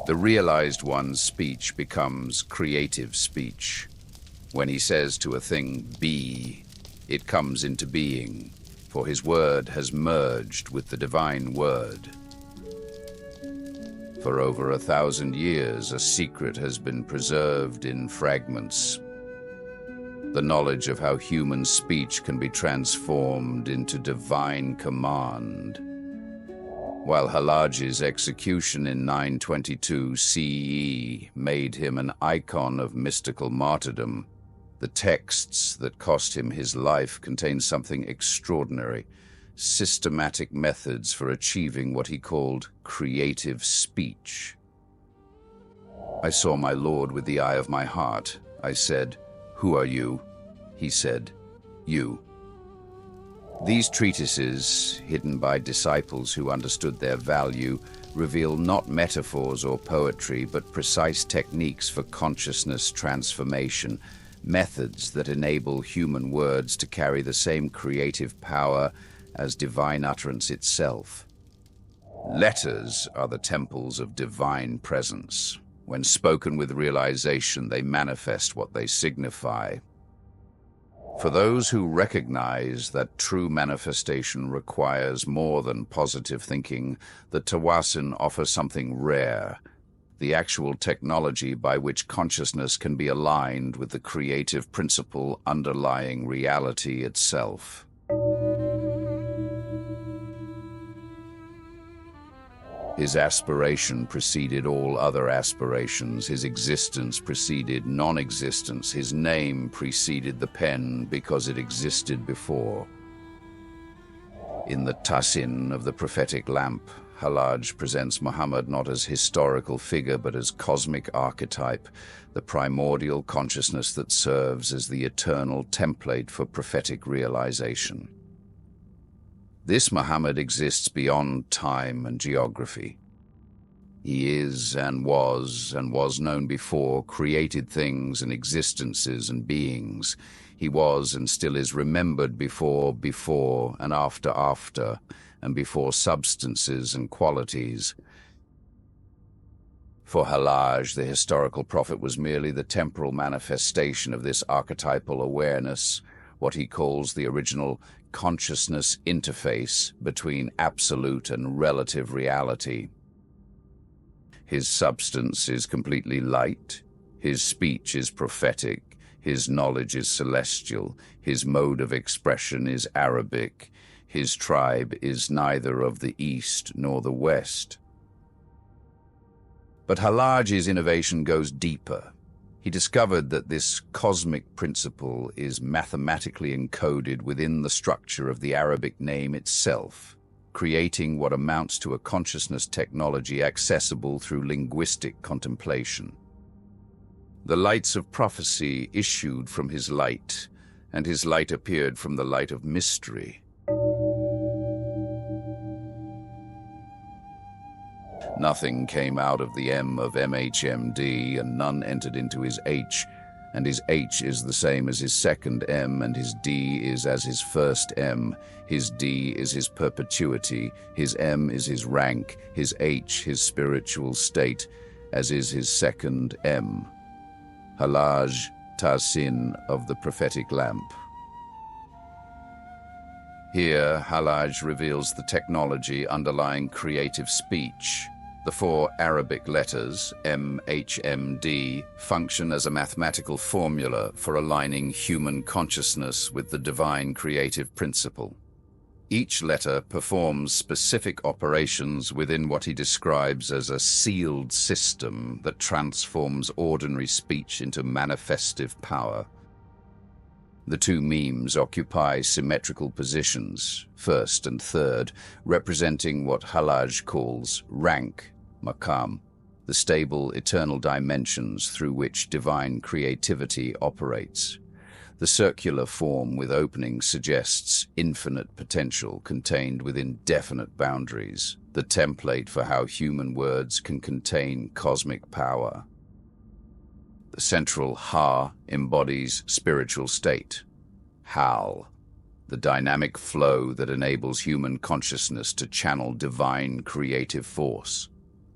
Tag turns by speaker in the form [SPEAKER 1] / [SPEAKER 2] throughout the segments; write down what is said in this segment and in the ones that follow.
[SPEAKER 1] The realized one's speech becomes creative speech. When he says to a thing, be, it comes into being, for his word has merged with the divine word. For over 1,000 years, a secret has been preserved in fragments. The knowledge of how human speech can be transformed into divine command. While Hallaj's execution in 922 CE made him an icon of mystical martyrdom, the texts that cost him his life contained something extraordinary: systematic methods for achieving what he called creative speech. I saw my Lord with the eye of my heart. I said, "Who are you?" He said, "You." These treatises, hidden by disciples who understood their value, reveal not metaphors or poetry, but precise techniques for consciousness transformation, methods that enable human words to carry the same creative power as divine utterance itself. Letters are the temples of divine presence. When spoken with realization, they manifest what they signify. For those who recognize that true manifestation requires more than positive thinking, the Tawasin offers something rare: the actual technology by which consciousness can be aligned with the creative principle underlying reality itself. His aspiration preceded all other aspirations. His existence preceded non-existence. His name preceded the pen because it existed before. In the Tasin of the prophetic lamp, Hallaj presents Muhammad not as historical figure but as cosmic archetype, the primordial consciousness that serves as the eternal template for prophetic realization. This Muhammad exists beyond time and geography. He is and was known before created things and existences and beings. He was and still is remembered before and after, and before substances and qualities. For Hallaj, the historical prophet was merely the temporal manifestation of this archetypal awareness, what he calls the original consciousness interface between absolute and relative reality. His substance is completely light, his speech is prophetic, his knowledge is celestial, his mode of expression is Arabic, his tribe is neither of the East nor the West. But Hallaj's innovation goes deeper. He discovered that this cosmic principle is mathematically encoded within the structure of the Arabic name itself, creating what amounts to a consciousness technology accessible through linguistic contemplation. The lights of prophecy issued from his light, and his light appeared from the light of mystery. Nothing came out of the M of MHMD, and none entered into his H, and his H is the same as his second M, and his D is as his first M. His D is his perpetuity, his M is his rank, his H his spiritual state, as is his second M. Hallaj, Tasin of the prophetic lamp. Here, Hallaj reveals the technology underlying creative speech. The 4 Arabic letters, MHMD, function as a mathematical formula for aligning human consciousness with the divine creative principle. Each letter performs specific operations within what he describes as a sealed system that transforms ordinary speech into manifestive power. The 2 memes occupy symmetrical positions, first and third, representing what Hallaj calls rank, maqam, the stable, eternal dimensions through which divine creativity operates. The circular form with openings suggests infinite potential contained within definite boundaries, the template for how human words can contain cosmic power. The central Ha embodies spiritual state. Hal, the dynamic flow that enables human consciousness to channel divine creative force.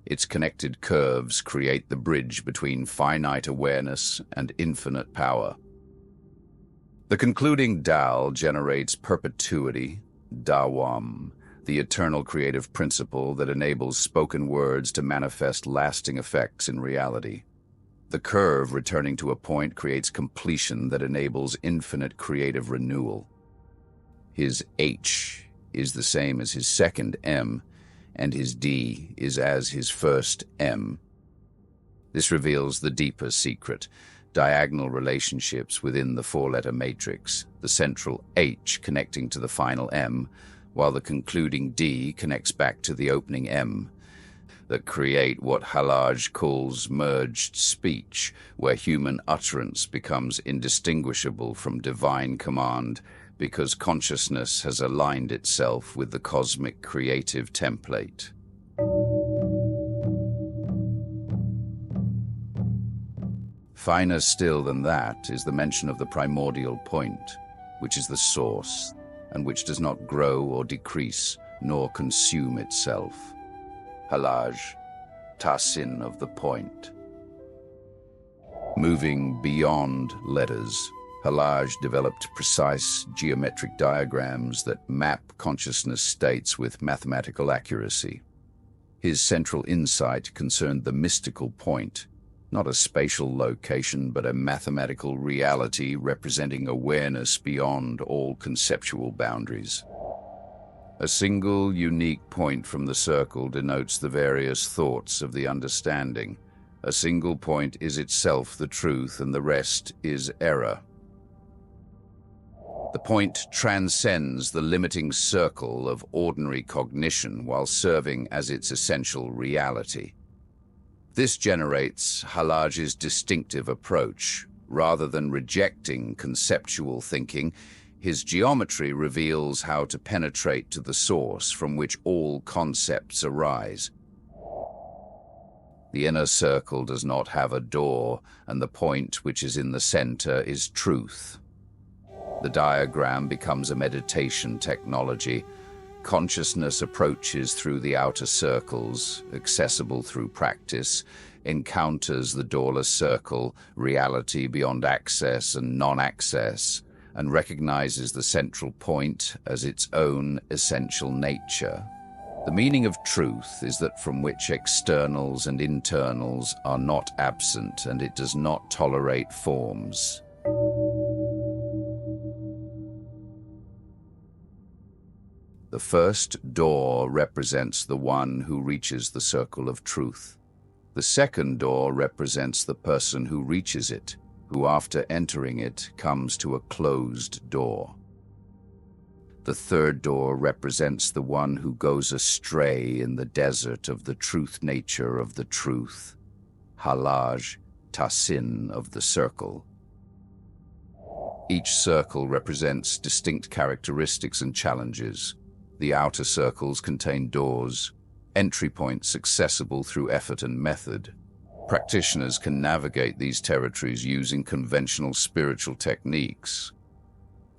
[SPEAKER 1] Its connected curves create the bridge between finite awareness and infinite power. The concluding Tao generates perpetuity, Dawam, the eternal creative principle that enables spoken words to manifest lasting effects in reality. The curve returning to a point creates completion that enables infinite creative renewal. His H is the same as his second M, and his D is as his first M. This reveals the deeper secret, diagonal relationships within the four-letter matrix, the central H connecting to the final M, while the concluding D connects back to the opening M, that create what Hallaj calls merged speech, where human utterance becomes indistinguishable from divine command because consciousness has aligned itself with the cosmic creative template. Finer still than that is the mention of the primordial point, which is the source, and which does not grow or decrease, nor consume itself. Hallaj, Tasin of the point. Moving beyond letters, Hallaj developed precise geometric diagrams that map consciousness states with mathematical accuracy. His central insight concerned the mystical point, not a spatial location, but a mathematical reality representing awareness beyond all conceptual boundaries. A single, unique point from the circle denotes the various thoughts of the understanding. A single point is itself the truth, and the rest is error. The point transcends the limiting circle of ordinary cognition while serving as its essential reality. This generates Hallaj's distinctive approach. Rather than rejecting conceptual thinking, his geometry reveals how to penetrate to the source from which all concepts arise. The inner circle does not have a door, and the point which is in the center is truth. The diagram becomes a meditation technology. Consciousness approaches through the outer circles, accessible through practice, encounters the doorless circle, reality beyond access and non-access, and recognizes the central point as its own essential nature. The meaning of truth is that from which externals and internals are not absent, and it does not tolerate forms. The first door represents the one who reaches the circle of truth. The second door represents the person who reaches it, who after entering it comes to a closed door. The third door represents the one who goes astray in the desert of the truth nature of the truth. Hallaj, Tasin of the circle. Each circle represents distinct characteristics and challenges. The outer circles contain doors, entry points accessible through effort and method. Practitioners can navigate these territories using conventional spiritual techniques.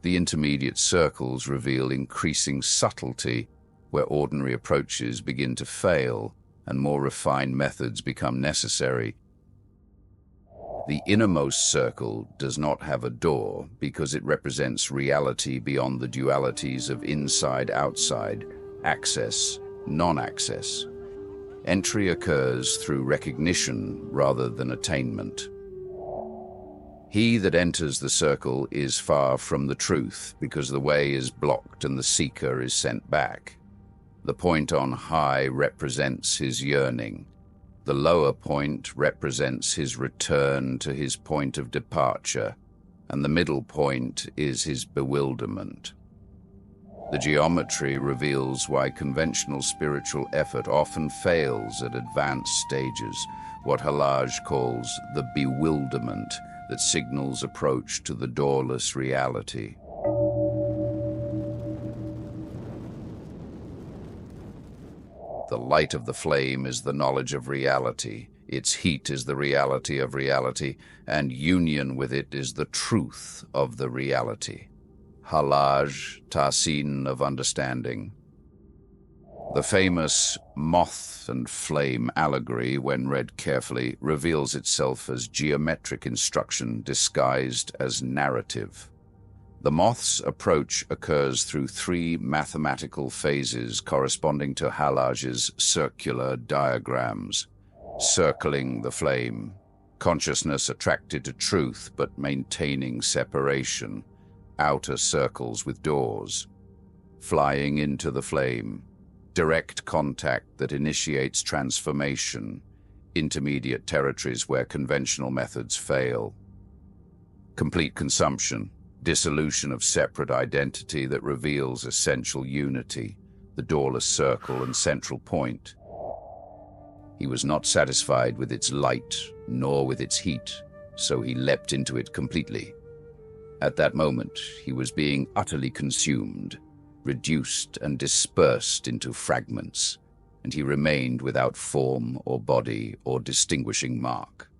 [SPEAKER 1] The intermediate circles reveal increasing subtlety, where ordinary approaches begin to fail and more refined methods become necessary. The innermost circle does not have a door because it represents reality beyond the dualities of inside-outside, access, non-access. Entry occurs through recognition rather than attainment. He that enters the circle is far from the truth because the way is blocked and the seeker is sent back. The point on high represents his yearning. The lower point represents his return to his point of departure, and the middle point is his bewilderment. The geometry reveals why conventional spiritual effort often fails at advanced stages, what Hallaj calls the bewilderment that signals approach to the doorless reality. The light of the flame is the knowledge of reality. Its heat is the reality of reality, and union with it is the truth of the reality. Hallaj, Tasin of understanding. The famous moth and flame allegory, when read carefully, reveals itself as geometric instruction disguised as narrative. The moth's approach occurs through three mathematical phases corresponding to Hallaj's circular diagrams. Circling the flame, consciousness attracted to truth but maintaining separation, outer circles with doors. Flying into the flame, direct contact that initiates transformation, intermediate territories where conventional methods fail. Complete consumption, dissolution of separate identity that reveals essential unity, the doorless circle and central point. He was not satisfied with its light, nor with its heat, so he leapt into it completely. At that moment, he was being utterly consumed, reduced and dispersed into fragments, and he remained without form or body or distinguishing mark.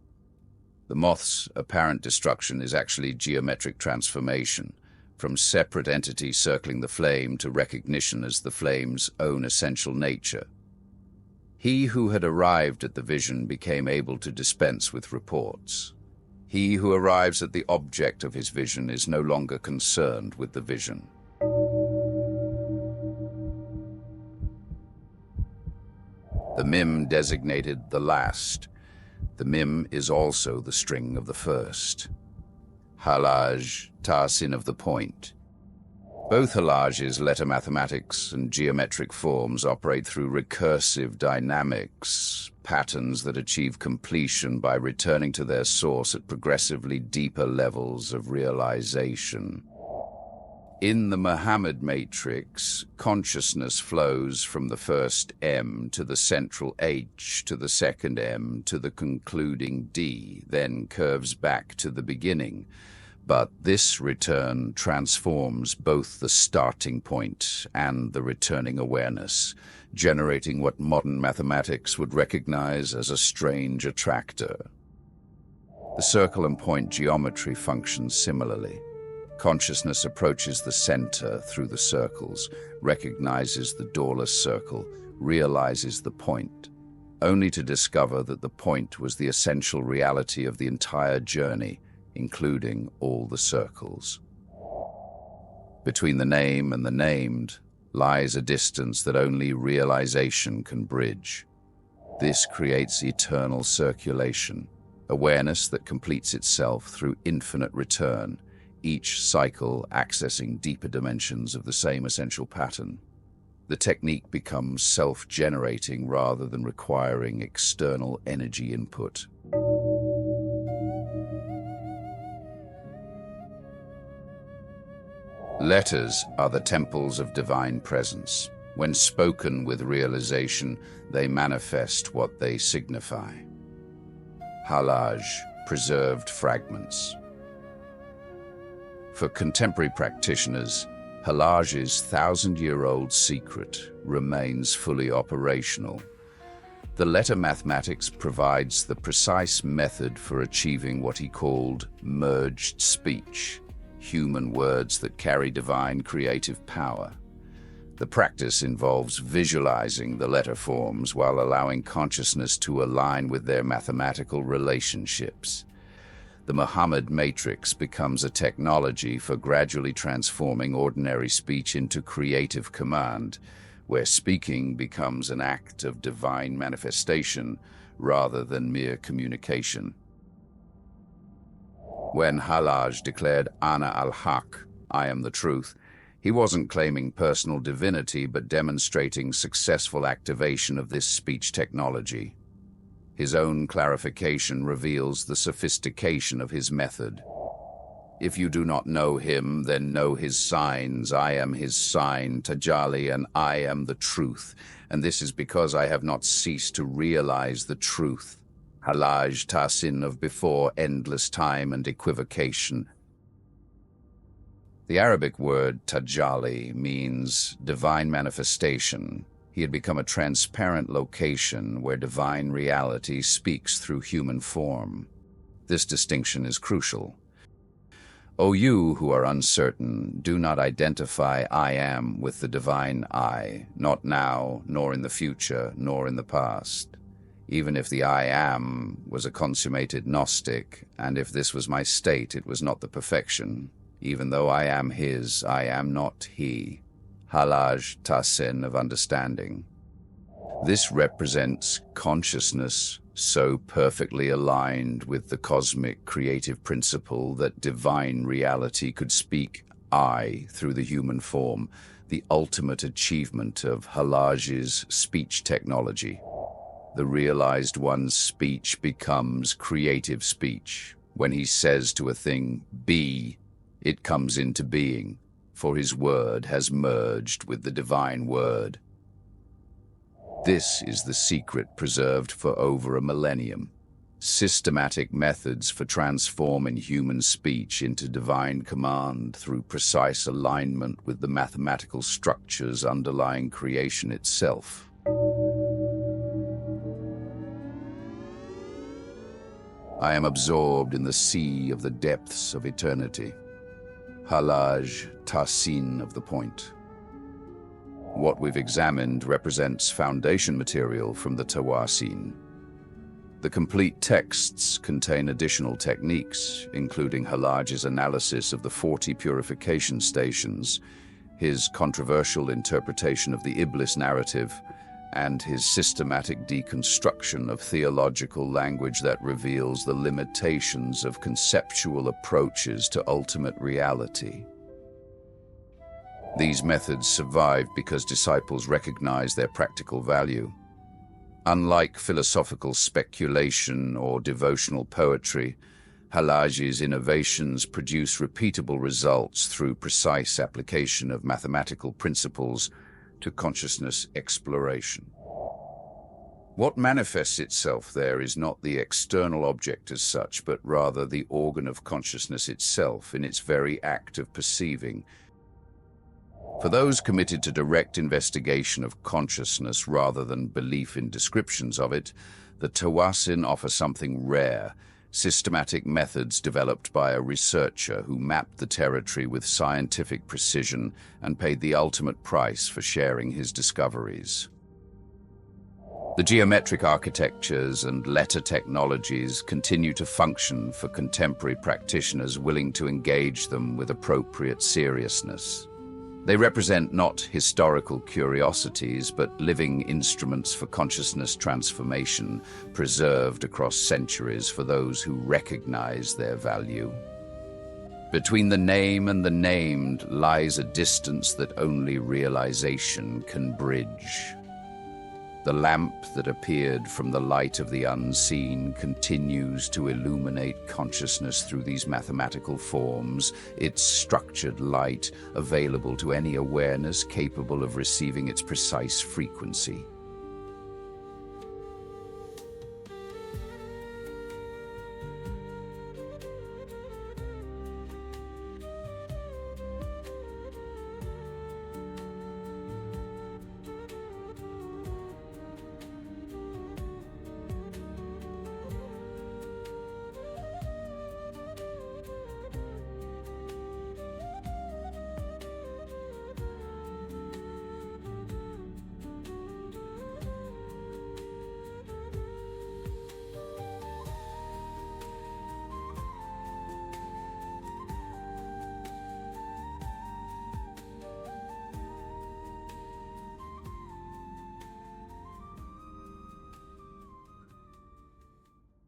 [SPEAKER 1] The moth's apparent destruction is actually geometric transformation, from separate entity circling the flame to recognition as the flame's own essential nature. He who had arrived at the vision became able to dispense with reports. He who arrives at the object of his vision is no longer concerned with the vision. The mim designated the last. The mim is also the string of the first. Hallaj, Tahsin of the point. Both Hallaj's letter mathematics and geometric forms operate through recursive dynamics, patterns that achieve completion by returning to their source at progressively deeper levels of realization. In the Muhammad matrix, consciousness flows from the first M to the central H to the second M to the concluding D, then curves back to the beginning. But this return transforms both the starting point and the returning awareness, generating what modern mathematics would recognize as a strange attractor. The circle and point geometry functions similarly. Consciousness approaches the center through the circles, recognizes the doorless circle, realizes the point, only to discover that the point was the essential reality of the entire journey, including all the circles. Between the name and the named lies a distance that only realization can bridge. This creates eternal circulation, awareness that completes itself through infinite return, each cycle accessing deeper dimensions of the same essential pattern. The technique becomes self-generating rather than requiring external energy input. Letters are the temples of divine presence. When spoken with realization, they manifest what they signify. Hallaj, preserved fragments. For contemporary practitioners, Hallaj's thousand-year-old secret remains fully operational. The letter mathematics provides the precise method for achieving what he called merged speech, human words that carry divine creative power. The practice involves visualizing the letter forms while allowing consciousness to align with their mathematical relationships. The Muhammad matrix becomes a technology for gradually transforming ordinary speech into creative command, where speaking becomes an act of divine manifestation rather than mere communication. When Hallaj declared Ana al-Haq, I am the truth, he wasn't claiming personal divinity but demonstrating successful activation of this speech technology. His own clarification reveals the sophistication of his method. If you do not know him, then know his signs. I am his sign, Tajalli, and I am the truth. And this is because I have not ceased to realize the truth. Hallaj, Tahsin of before endless time and equivocation. The Arabic word Tajalli means divine manifestation. He had become a transparent location where divine reality speaks through human form. This distinction is crucial. O you who are uncertain, do not identify I am with the divine I, not now, nor in the future, nor in the past. Even if the I am was a consummated Gnostic, and if this was my state, it was not the perfection. Even though I am his, I am not he. Hallaj tasin of understanding. This represents consciousness so perfectly aligned with the cosmic creative principle that divine reality could speak I through the human form, the ultimate achievement of Hallaj's speech technology. The realized one's speech becomes creative speech. When he says to a thing, be, it comes into being, for his word has merged with the divine word. This is the secret preserved for over a millennium. Systematic methods for transforming human speech into divine command through precise alignment with the mathematical structures underlying creation itself. I am absorbed in the sea of the depths of eternity. Hallaj tasin of the point. What we've examined represents foundation material from the Tawasin. The complete texts contain additional techniques, including Hallaj's analysis of the 40 purification stations, his controversial interpretation of the Iblis narrative, and his systematic deconstruction of theological language that reveals the limitations of conceptual approaches to ultimate reality. These methods survive because disciples recognize their practical value. Unlike philosophical speculation or devotional poetry, Hallaj's innovations produce repeatable results through precise application of mathematical principles to consciousness exploration. What manifests itself there is not the external object as such, but rather the organ of consciousness itself in its very act of perceiving. For those committed to direct investigation of consciousness rather than belief in descriptions of it, the Tawasin offer something rare, systematic methods developed by a researcher who mapped the territory with scientific precision and paid the ultimate price for sharing his discoveries. The geometric architectures and letter technologies continue to function for contemporary practitioners willing to engage them with appropriate seriousness. They represent not historical curiosities, but living instruments for consciousness transformation, preserved across centuries for those who recognize their value. Between the name and the named lies a distance that only realization can bridge. The lamp that appeared from the light of the unseen continues to illuminate consciousness through these mathematical forms, its structured light available to any awareness capable of receiving its precise frequency.